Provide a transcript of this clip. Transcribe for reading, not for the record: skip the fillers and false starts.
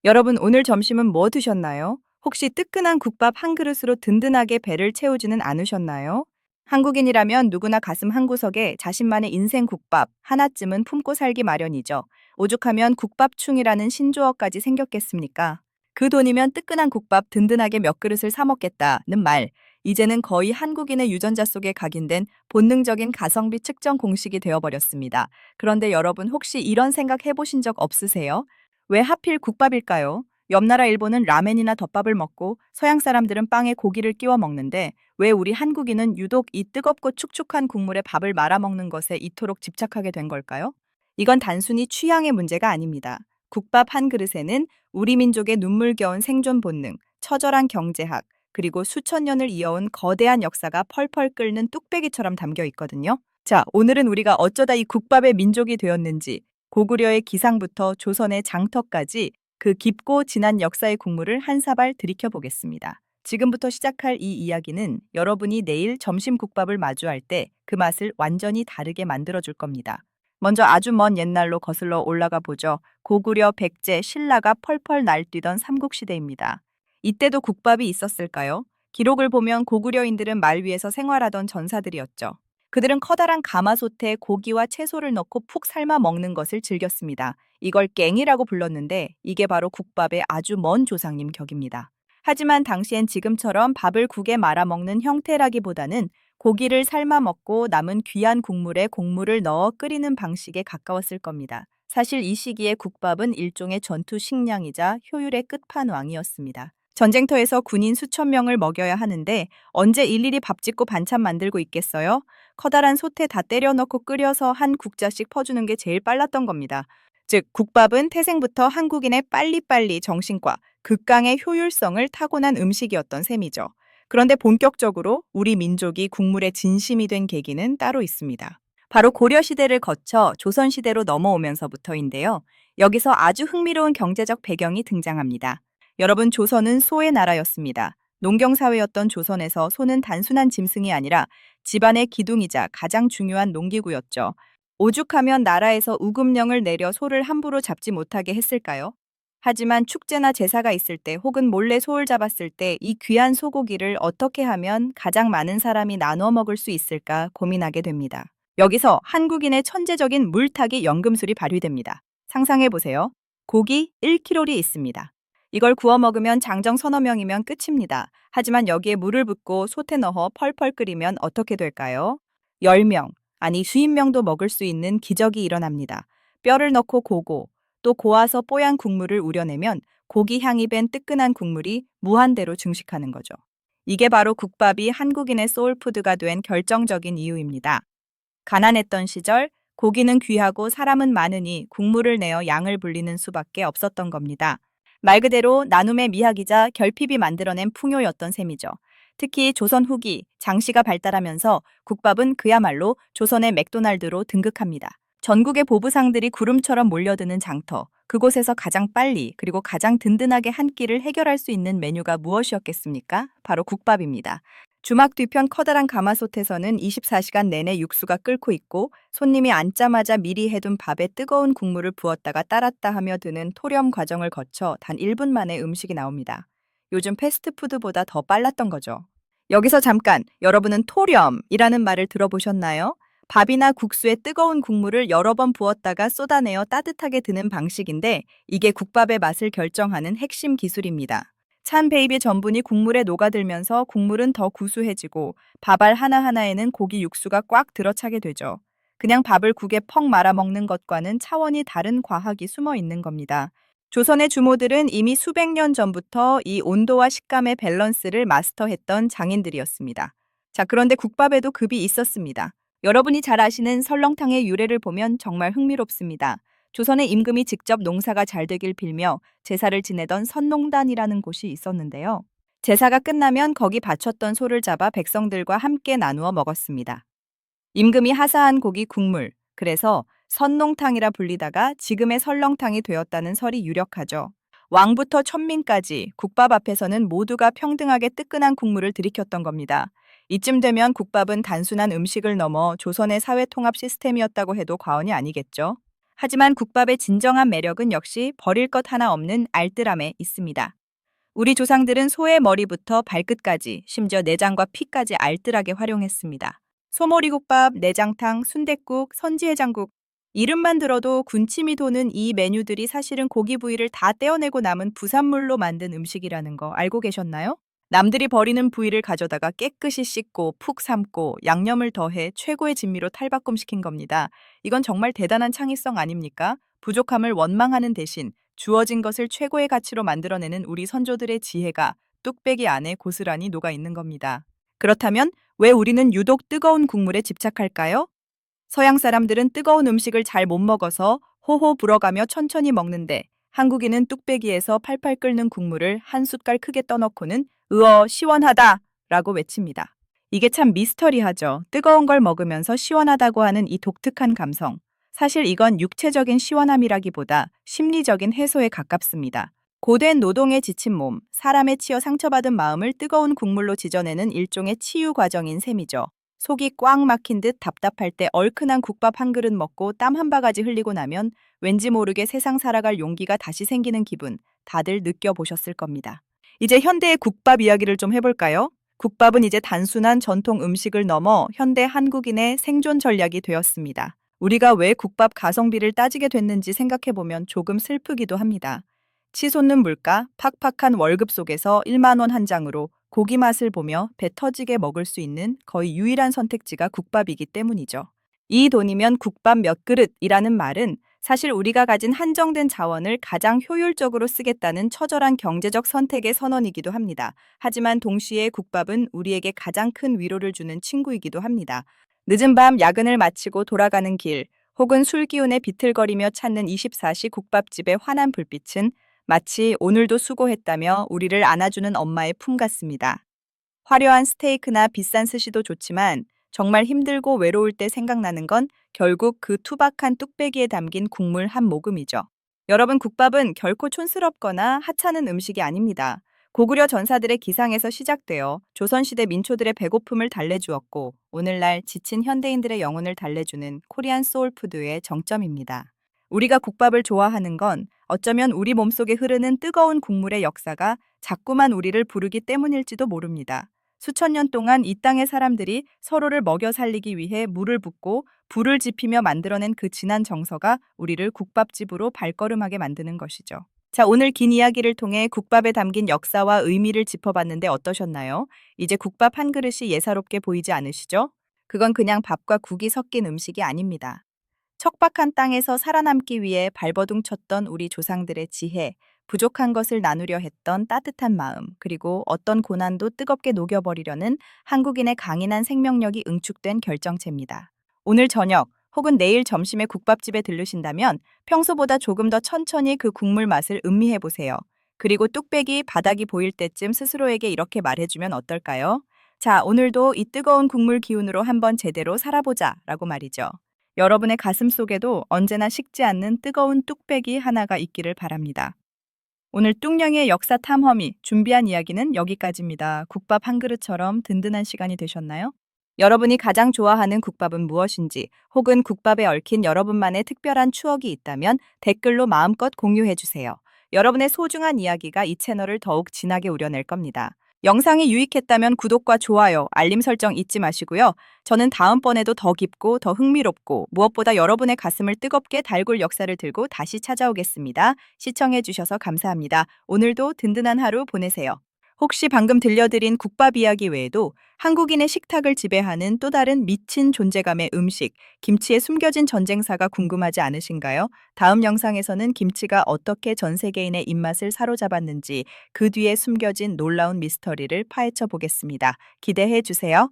여러분, 오늘 점심은 뭐 드셨나요? 혹시 뜨끈한 국밥 한 그릇으로 든든하게 배를 채우지는 않으셨나요? 한국인이라면 누구나 가슴 한구석에 자신만의 인생 국밥 하나쯤은 품고 살기 마련이죠. 오죽하면 국밥충이라는 신조어까지 생겼겠습니까? 그 돈이면 뜨끈한 국밥 든든하게 몇 그릇을 사 먹겠다는 말. 이제는 거의 한국인의 유전자 속에 각인된 본능적인 가성비 측정 공식이 되어버렸습니다. 그런데 여러분, 혹시 이런 생각 해보신 적 없으세요? 왜 하필 국밥일까요? 옆 나라 일본은 라멘이나 덮밥을 먹고 서양 사람들은 빵에 고기를 끼워 먹는데 왜 우리 한국인은 유독 이 뜨겁고 축축한 국물에 밥을 말아 먹는 것에 이토록 집착하게 된 걸까요? 이건 단순히 취향의 문제가 아닙니다. 국밥 한 그릇에는 우리 민족의 눈물겨운 생존 본능, 처절한 경제학, 그리고 수천 년을 이어온 거대한 역사가 펄펄 끓는 뚝배기처럼 담겨 있거든요. 자, 오늘은 우리가 어쩌다 이 국밥의 민족이 되었는지, 고구려의 기상부터 조선의 장터까지 그 깊고 진한 역사의 국물을 한 사발 들이켜 보겠습니다. 지금부터 시작할 이 이야기는 여러분이 내일 점심 국밥을 마주할 때 그 맛을 완전히 다르게 만들어 줄 겁니다. 먼저 아주 먼 옛날로 거슬러 올라가 보죠. 고구려, 백제, 신라가 펄펄 날뛰던 삼국시대입니다. 이때도 국밥이 있었을까요? 기록을 보면 고구려인들은 말 위에서 생활하던 전사들이었죠. 그들은 커다란 가마솥에 고기와 채소를 넣고 푹 삶아 먹는 것을 즐겼습니다. 이걸 깽이라고 불렀는데 이게 바로 국밥의 아주 먼 조상님 격입니다. 하지만 당시엔 지금처럼 밥을 국에 말아 먹는 형태라기보다는 고기를 삶아 먹고 남은 귀한 국물에 곡물을 넣어 끓이는 방식에 가까웠을 겁니다. 사실 이 시기에 국밥은 일종의 전투 식량이자 효율의 끝판왕이었습니다. 전쟁터에서 군인 수천 명을 먹여야 하는데 언제 일일이 밥 짓고 반찬 만들고 있겠어요? 커다란 솥에 다 때려 넣고 끓여서 한 국자씩 퍼주는 게 제일 빨랐던 겁니다. 즉, 국밥은 태생부터 한국인의 빨리빨리 정신과 극강의 효율성을 타고난 음식이었던 셈이죠. 그런데 본격적으로 우리 민족이 국물에 진심이 된 계기는 따로 있습니다. 바로 고려시대를 거쳐 조선시대로 넘어오면서부터인데요. 여기서 아주 흥미로운 경제적 배경이 등장합니다. 여러분, 조선은 소의 나라였습니다. 농경사회였던 조선에서 소는 단순한 짐승이 아니라 집안의 기둥이자 가장 중요한 농기구였죠. 오죽하면 나라에서 우금령을 내려 소를 함부로 잡지 못하게 했을까요? 하지만 축제나 제사가 있을 때 혹은 몰래 소를 잡았을 때 이 귀한 소고기를 어떻게 하면 가장 많은 사람이 나눠 먹을 수 있을까 고민하게 됩니다. 여기서 한국인의 천재적인 물타기 연금술이 발휘됩니다. 상상해 보세요. 고기 1kg이 있습니다. 이걸 구워 먹으면 장정 서너 명이면 끝입니다. 하지만 여기에 물을 붓고 솥에 넣어 펄펄 끓이면 어떻게 될까요? 10명, 아니 수십 명도 먹을 수 있는 기적이 일어납니다. 뼈를 넣고 고고, 또 고아서 뽀얀 국물을 우려내면 고기 향이 밴 뜨끈한 국물이 무한대로 증식하는 거죠. 이게 바로 국밥이 한국인의 소울푸드가 된 결정적인 이유입니다. 가난했던 시절 고기는 귀하고 사람은 많으니 국물을 내어 양을 불리는 수밖에 없었던 겁니다. 말 그대로 나눔의 미학이자 결핍이 만들어낸 풍요였던 셈이죠. 특히 조선 후기 장시가 발달하면서 국밥은 그야말로 조선의 맥도날드로 등극합니다. 전국의 보부상들이 구름처럼 몰려드는 장터, 그곳에서 가장 빨리 그리고 가장 든든하게 한 끼를 해결할 수 있는 메뉴가 무엇이었겠습니까? 바로 국밥입니다. 주막 뒤편 커다란 가마솥에서는 24시간 내내 육수가 끓고 있고 손님이 앉자마자 미리 해둔 밥에 뜨거운 국물을 부었다가 따랐다 하며 드는 토렴 과정을 거쳐 단 1분 만에 음식이 나옵니다. 요즘 패스트푸드보다 더 빨랐던 거죠. 여기서 잠깐, 여러분은 토렴이라는 말을 들어보셨나요? 밥이나 국수에 뜨거운 국물을 여러 번 부었다가 쏟아내어 따뜻하게 드는 방식인데 이게 국밥의 맛을 결정하는 핵심 기술입니다. 찬 베이비 전분이 국물에 녹아들면서 국물은 더 구수해지고 밥알 하나하나에는 고기 육수가 꽉 들어차게 되죠. 그냥 밥을 국에 퍽 말아 먹는 것과는 차원이 다른 과학이 숨어 있는 겁니다. 조선의 주모들은 이미 수백 년 전부터 이 온도와 식감의 밸런스를 마스터했던 장인들이었습니다. 자, 그런데 국밥에도 급이 있었습니다. 여러분이 잘 아시는 설렁탕의 유래를 보면 정말 흥미롭습니다. 조선의 임금이 직접 농사가 잘 되길 빌며 제사를 지내던 선농단이라는 곳이 있었는데요. 제사가 끝나면 거기 바쳤던 소를 잡아 백성들과 함께 나누어 먹었습니다. 임금이 하사한 고기 국물, 그래서 선농탕이라 불리다가 지금의 설렁탕이 되었다는 설이 유력하죠. 왕부터 천민까지 국밥 앞에서는 모두가 평등하게 뜨끈한 국물을 들이켰던 겁니다. 이쯤 되면 국밥은 단순한 음식을 넘어 조선의 사회 통합 시스템이었다고 해도 과언이 아니겠죠. 하지만 국밥의 진정한 매력은 역시 버릴 것 하나 없는 알뜰함에 있습니다. 우리 조상들은 소의 머리부터 발끝까지, 심지어 내장과 피까지 알뜰하게 활용했습니다. 소머리국밥, 내장탕, 순댓국, 선지해장국. 이름만 들어도 군침이 도는 이 메뉴들이 사실은 고기 부위를 다 떼어내고 남은 부산물로 만든 음식이라는 거 알고 계셨나요? 남들이 버리는 부위를 가져다가 깨끗이 씻고 푹 삶고 양념을 더해 최고의 진미로 탈바꿈시킨 겁니다. 이건 정말 대단한 창의성 아닙니까? 부족함을 원망하는 대신 주어진 것을 최고의 가치로 만들어내는 우리 선조들의 지혜가 뚝배기 안에 고스란히 녹아 있는 겁니다. 그렇다면 왜 우리는 유독 뜨거운 국물에 집착할까요? 서양 사람들은 뜨거운 음식을 잘 못 먹어서 호호 불어가며 천천히 먹는데 한국인은 뚝배기에서 팔팔 끓는 국물을 한 숟갈 크게 떠넣고는 으어 시원하다 라고 외칩니다. 이게 참 미스터리하죠. 뜨거운 걸 먹으면서 시원하다고 하는 이 독특한 감성. 사실 이건 육체적인 시원함이라기보다 심리적인 해소에 가깝습니다. 고된 노동에 지친 몸, 사람에 치여 상처받은 마음을 뜨거운 국물로 지져내는 일종의 치유 과정인 셈이죠. 속이 꽉 막힌 듯 답답할 때 얼큰한 국밥 한 그릇 먹고 땀 한 바가지 흘리고 나면 왠지 모르게 세상 살아갈 용기가 다시 생기는 기분, 다들 느껴보셨을 겁니다. 이제 현대의 국밥 이야기를 좀 해볼까요? 국밥은 이제 단순한 전통 음식을 넘어 현대 한국인의 생존 전략이 되었습니다. 우리가 왜 국밥 가성비를 따지게 됐는지 생각해보면 조금 슬프기도 합니다. 치솟는 물가, 팍팍한 월급 속에서 1만 원 한 장으로 고기 맛을 보며 배 터지게 먹을 수 있는 거의 유일한 선택지가 국밥이기 때문이죠. 이 돈이면 국밥 몇 그릇이라는 말은 사실 우리가 가진 한정된 자원을 가장 효율적으로 쓰겠다는 처절한 경제적 선택의 선언이기도 합니다. 하지만 동시에 국밥은 우리에게 가장 큰 위로를 주는 친구이기도 합니다. 늦은 밤 야근을 마치고 돌아가는 길, 혹은 술 기운에 비틀거리며 찾는 24시 국밥집의 환한 불빛은 마치 오늘도 수고했다며 우리를 안아주는 엄마의 품 같습니다. 화려한 스테이크나 비싼 스시도 좋지만 정말 힘들고 외로울 때 생각나는 건 결국 그 투박한 뚝배기에 담긴 국물 한 모금이죠. 여러분, 국밥은 결코 촌스럽거나 하찮은 음식이 아닙니다. 고구려 전사들의 기상에서 시작되어 조선시대 민초들의 배고픔을 달래주었고 오늘날 지친 현대인들의 영혼을 달래주는 코리안 소울푸드의 정점입니다. 우리가 국밥을 좋아하는 건 어쩌면 우리 몸속에 흐르는 뜨거운 국물의 역사가 자꾸만 우리를 부르기 때문일지도 모릅니다. 수천 년 동안 이 땅의 사람들이 서로를 먹여 살리기 위해 물을 붓고 불을 지피며 만들어낸 그 진한 정서가 우리를 국밥집으로 발걸음하게 만드는 것이죠. 자, 오늘 긴 이야기를 통해 국밥에 담긴 역사와 의미를 짚어봤는데 어떠셨나요? 이제 국밥 한 그릇이 예사롭게 보이지 않으시죠? 그건 그냥 밥과 국이 섞인 음식이 아닙니다. 척박한 땅에서 살아남기 위해 발버둥 쳤던 우리 조상들의 지혜, 부족한 것을 나누려 했던 따뜻한 마음, 그리고 어떤 고난도 뜨겁게 녹여버리려는 한국인의 강인한 생명력이 응축된 결정체입니다. 오늘 저녁 혹은 내일 점심에 국밥집에 들르신다면 평소보다 조금 더 천천히 그 국물 맛을 음미해 보세요. 그리고 뚝배기 바닥이 보일 때쯤 스스로에게 이렇게 말해주면 어떨까요? 자, 오늘도 이 뜨거운 국물 기운으로 한번 제대로 살아보자 라고 말이죠. 여러분의 가슴 속에도 언제나 식지 않는 뜨거운 뚝배기 하나가 있기를 바랍니다. 오늘 뚱냥의 역사 탐험이 준비한 이야기는 여기까지입니다. 국밥 한 그릇처럼 든든한 시간이 되셨나요? 여러분이 가장 좋아하는 국밥은 무엇인지, 혹은 국밥에 얽힌 여러분만의 특별한 추억이 있다면 댓글로 마음껏 공유해 주세요. 여러분의 소중한 이야기가 이 채널을 더욱 진하게 우려낼 겁니다. 영상이 유익했다면 구독과 좋아요, 알림 설정 잊지 마시고요. 저는 다음번에도 더 깊고 더 흥미롭고 무엇보다 여러분의 가슴을 뜨겁게 달굴 역사를 들고 다시 찾아오겠습니다. 시청해주셔서 감사합니다. 오늘도 든든한 하루 보내세요. 혹시 방금 들려드린 국밥 이야기 외에도 한국인의 식탁을 지배하는 또 다른 미친 존재감의 음식, 김치의 숨겨진 전쟁사가 궁금하지 않으신가요? 다음 영상에서는 김치가 어떻게 전 세계인의 입맛을 사로잡았는지 그 뒤에 숨겨진 놀라운 미스터리를 파헤쳐 보겠습니다. 기대해 주세요.